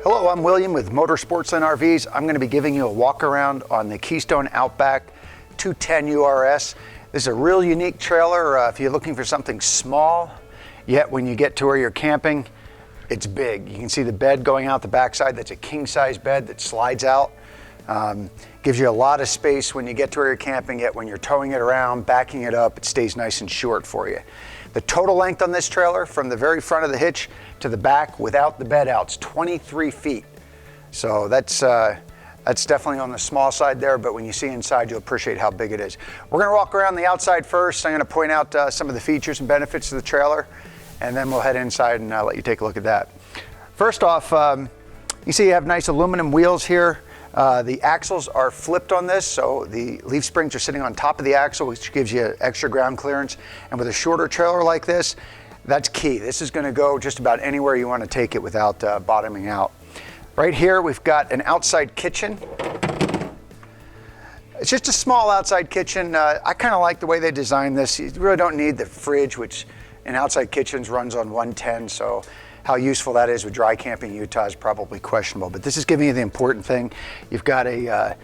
Hello, I'm William with Sportsland RVs. I'm going to be giving you a walk around on the Keystone Outback 210 URS. This is a real unique trailer if you're looking for something small, yet when you get to where you're camping, it's big. You can see the bed going out the backside. That's a king-size bed that slides out. Gives you a lot of space when you get to where you're camping, yet when you're towing it around, backing it up, it stays nice and short for you. The total length on this trailer from the very front of the hitch to the back without the bed out is 23 feet. So that's definitely on the small side there, but when you see inside, you'll appreciate how big it is. We're gonna walk around the outside first. I'm gonna point out some of the features and benefits of the trailer, and then we'll head inside and let you take a look at that. First off, you see you have nice aluminum wheels here. The axles are flipped on this, so the leaf springs are sitting on top of the axle, which gives you extra ground clearance. And with a shorter trailer like this, that's key. This is going to go just about anywhere you want to take it without bottoming out. Right here, we've got an outside kitchen. It's just a small outside kitchen. I kind of like the way they designed this. You really don't need the fridge, which in outside kitchens runs on 110, so how useful that is with dry camping in Utah is probably questionable, but this is giving you the important thing. You've got a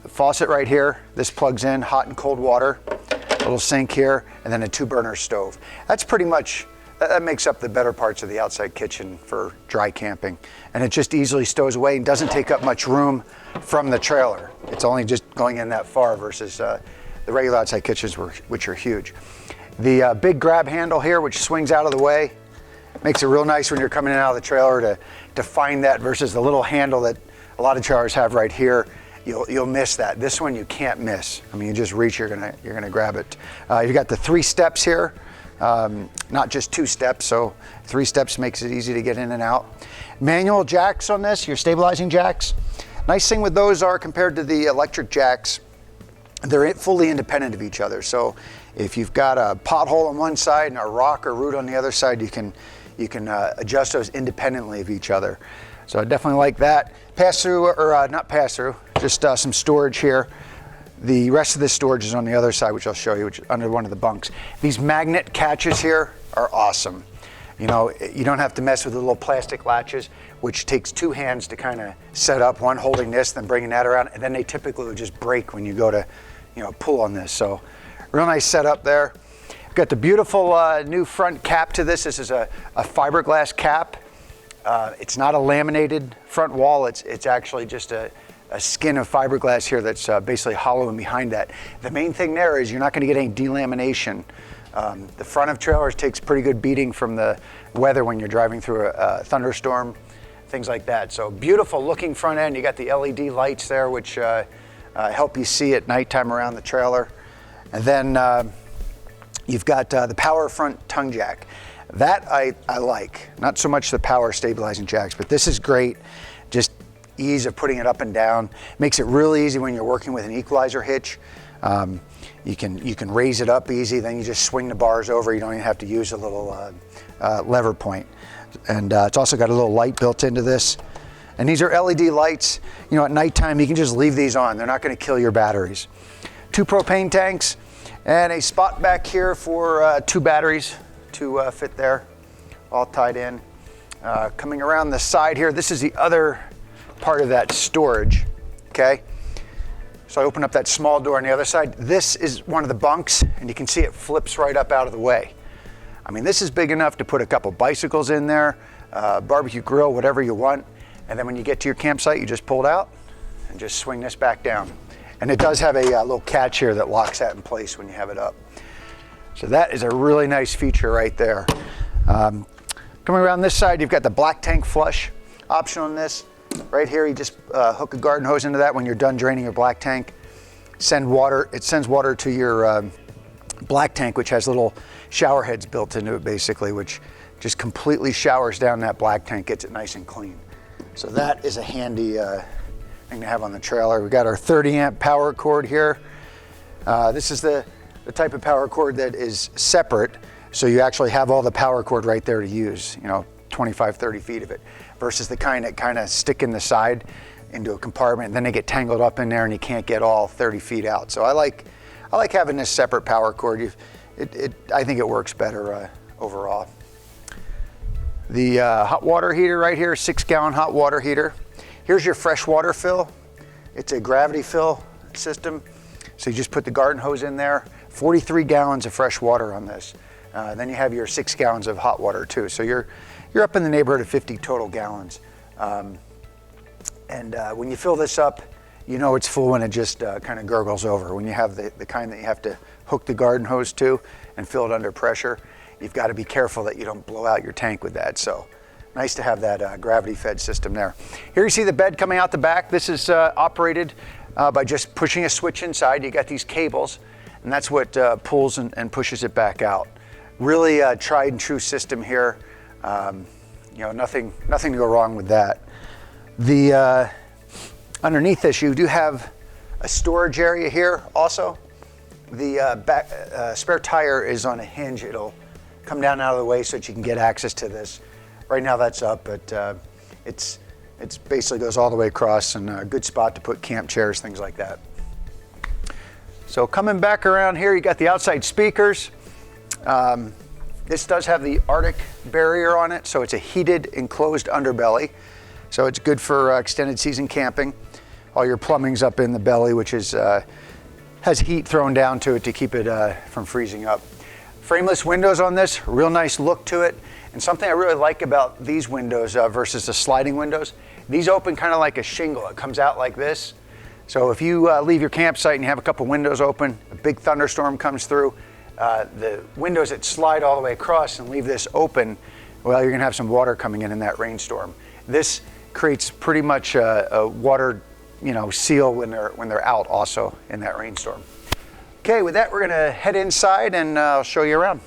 faucet right here. This plugs in hot and cold water, a little sink here, and then a 2-burner stove. That's pretty much, that makes up the better parts of the outside kitchen for dry camping. And it just easily stows away and doesn't take up much room from the trailer. It's only just going in that far versus the regular outside kitchens, which are huge. The big grab handle here, which swings out of the way, makes it real nice when you're coming in and out of the trailer to find that versus the little handle that a lot of trailers have right here. You'll miss that. This one you can't miss. I mean, you just reach, you're gonna grab it. You've got the 3 steps here, not just 2 steps, so 3 steps makes it easy to get in and out. Manual jacks on this, your stabilizing jacks. Nice thing with those are compared to the electric jacks, they're fully independent of each other. So if you've got a pothole on one side and a rock or root on the other side, you can adjust those independently of each other. So I definitely like that. Pass through, or not pass through, just some storage here. The rest of this storage is on the other side, which I'll show you, which is under one of the bunks. These magnet catches here are awesome. You know, you don't have to mess with the little plastic latches, which takes 2 hands to kind of set up, one holding this, then bringing that around, and then they typically will just break when you go to, pull on this. So real nice setup there. We've got the beautiful new front cap to this. This is a fiberglass cap. It's not a laminated front wall. It's actually just a skin of fiberglass here that's basically hollow in behind that. The main thing there is you're not going to get any delamination. The front of trailers takes pretty good beating from the weather when you're driving through a thunderstorm, things like that. So beautiful looking front end. You got the LED lights there, which help you see at nighttime around the trailer. And then you've got the power front tongue jack. That I like, not so much the power stabilizing jacks, but this is great. Just ease of putting it up and down. Makes it really easy when you're working with an equalizer hitch. You can raise it up easy, then you just swing the bars over. You don't even have to use a little lever point. And it's also got a little light built into this. And these are LED lights. At nighttime, you can just leave these on. They're not gonna kill your batteries. 2 propane tanks and a spot back here for 2 batteries to fit there, all tied in. Coming around the side here, this is the other part of that storage, okay? So I open up that small door on the other side. This is one of the bunks, and you can see it flips right up out of the way. I mean, this is big enough to put a couple bicycles in there, barbecue grill, whatever you want. And then when you get to your campsite, you just pull it out and just swing this back down. And it does have a little catch here that locks that in place when you have it up. So that is a really nice feature right there. Coming around this side, you've got the black tank flush option on this. Right here, you just hook a garden hose into that when you're done draining your black tank. It sends water to your black tank, which has little shower heads built into it basically, which just completely showers down that black tank, gets it nice and clean. So that is a handy thing to have on the trailer. We've got our 30 amp power cord here. This is the type of power cord that is separate, so you actually have all the power cord right there to use, 25, 30 feet of it, versus the kind that kind of stick in the side into a compartment, and then they get tangled up in there and you can't get all 30 feet out. So I like having this separate power cord. I think it works better overall. The hot water heater right here, 6-gallon hot water heater. Here's your fresh water fill. It's a gravity fill system. So you just put the garden hose in there, 43 gallons of fresh water on this. Then you have your 6 gallons of hot water too. So you're up in the neighborhood of 50 total gallons. When you fill this up, you know it's full when it just kind of gurgles over. When you have the kind that you have to hook the garden hose to and fill it under pressure, you've got to be careful that you don't blow out your tank with that. So nice to have that gravity fed system there. Here you see the bed coming out the back. This is operated by just pushing a switch inside. You got these cables, and that's what pulls and pushes it back out. Really tried and true system here. Nothing to go wrong with that. Underneath this, you do have a storage area here also. The back spare tire is on a hinge. It'll come down out of the way so that you can get access to this. Right now that's up, but it's basically goes all the way across, and a good spot to put camp chairs, things like that. So coming back around here, you got the outside speakers. This does have the Arctic barrier on it, so it's a heated enclosed underbelly. So it's good for extended season camping. All your plumbing's up in the belly, which is has heat thrown down to it to keep it from freezing up. Frameless windows on this, real nice look to it. And something I really like about these windows versus the sliding windows, these open kind of like a shingle. It comes out like this. So if you leave your campsite and you have a couple windows open, a big thunderstorm comes through, the windows that slide all the way across and leave this open, well, you're gonna have some water coming in that rainstorm. This creates pretty much a water, seal when they're out also in that rainstorm. Okay, with that, we're gonna head inside and I'll show you around.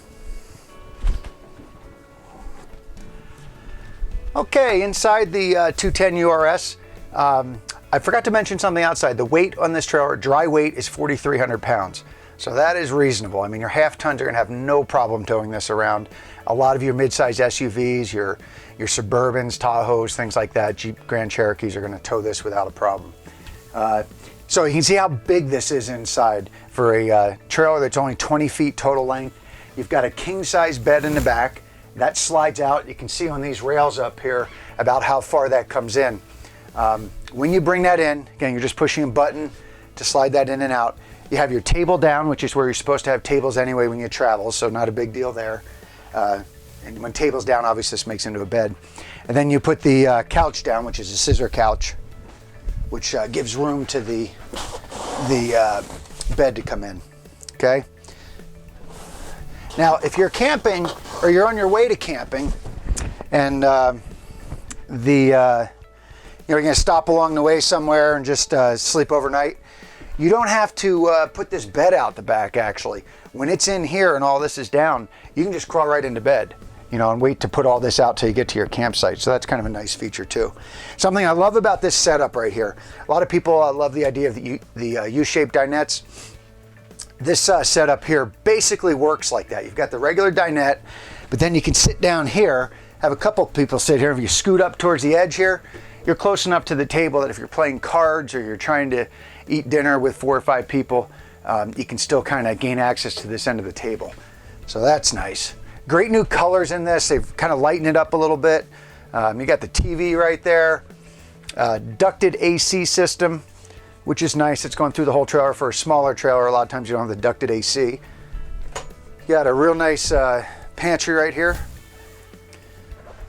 Okay, inside the 210 URS, I forgot to mention something outside. The weight on this trailer, dry weight, is 4,300 pounds. So that is reasonable. I mean, your half tons are gonna have no problem towing this around. A lot of your mid-size SUVs, your Suburbans, Tahoes, things like that, Jeep Grand Cherokees are gonna tow this without a problem. So you can see how big this is inside for a trailer that's only 20 feet total length. You've got a king-size bed in the back. That slides out. You can see on these rails up here about how far that comes in. When you bring that in, again, you're just pushing a button to slide that in and out. You have your table down, which is where you're supposed to have tables anyway when you travel, so not a big deal there. And when table's down, obviously this makes into a bed. And then you put the couch down, which is a scissor couch, which gives room to the bed to come in, okay? Now, if you're camping or you're on your way to camping and you're gonna stop along the way somewhere and just sleep overnight, you don't have to put this bed out the back actually. When it's in here and all this is down, you can just crawl right into bed, and wait to put all this out till you get to your campsite. So that's kind of a nice feature too. Something I love about this setup right here, a lot of people love the idea of the U-shaped dinettes. This setup here basically works like that. You've got the regular dinette, but then you can sit down here, have a couple people sit here. If you scoot up towards the edge here, you're close enough to the table that if you're playing cards or you're trying to eat dinner with 4 or 5 people, you can still kind of gain access to this end of the table. So that's nice. Great new colors in this. They've kind of lightened it up a little bit. You got the TV right there, ducted AC system, which is nice. It's going through the whole trailer. For a smaller trailer, a lot of times you don't have the ducted AC. You got a real nice pantry right here.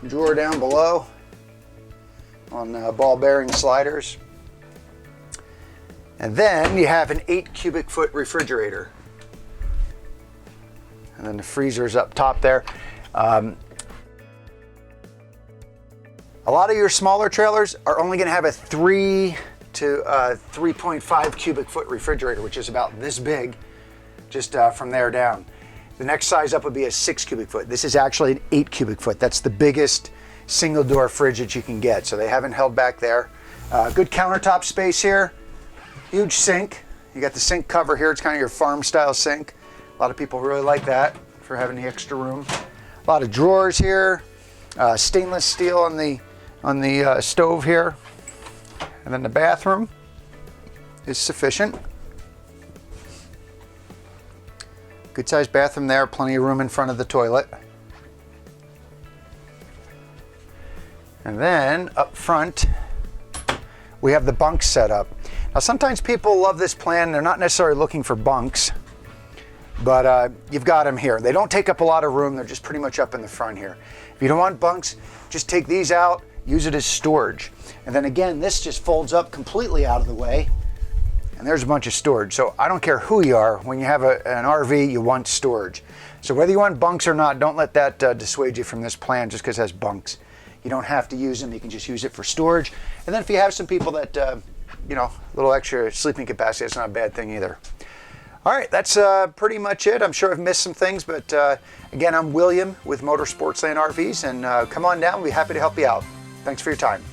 Drawer down below on ball bearing sliders. And then you have an 8 cubic foot refrigerator. And then the freezer's up top there. A lot of your smaller trailers are only gonna have a 3 to 3.5 cubic foot refrigerator, which is about this big, just from there down. The next size up would be a 6 cubic foot. This is actually an 8 cubic foot. That's the biggest single door fridge that you can get. So they haven't held back there. Good countertop space here. Huge sink. You got the sink cover here. It's kind of your farm style sink. A lot of people really like that for having the extra room. A lot of drawers here. Stainless steel on the stove here. And then the bathroom is sufficient. Good sized bathroom there, plenty of room in front of the toilet. And then up front, we have the bunks set up. Now sometimes people love this plan, they're not necessarily looking for bunks, but you've got them here. They don't take up a lot of room, they're just pretty much up in the front here. If you don't want bunks, just take these out, use it as storage. And then again, this just folds up completely out of the way, and there's a bunch of storage. So I don't care who you are, when you have an RV, you want storage. So whether you want bunks or not, don't let that dissuade you from this plan just because it has bunks. You don't have to use them, you can just use it for storage. And then if you have some people that, you know, a little extra sleeping capacity, that's not a bad thing either. All right, that's pretty much it. I'm sure I've missed some things, but again, I'm William with Sportsland RVs, and come on down, we'll be happy to help you out. Thanks for your time.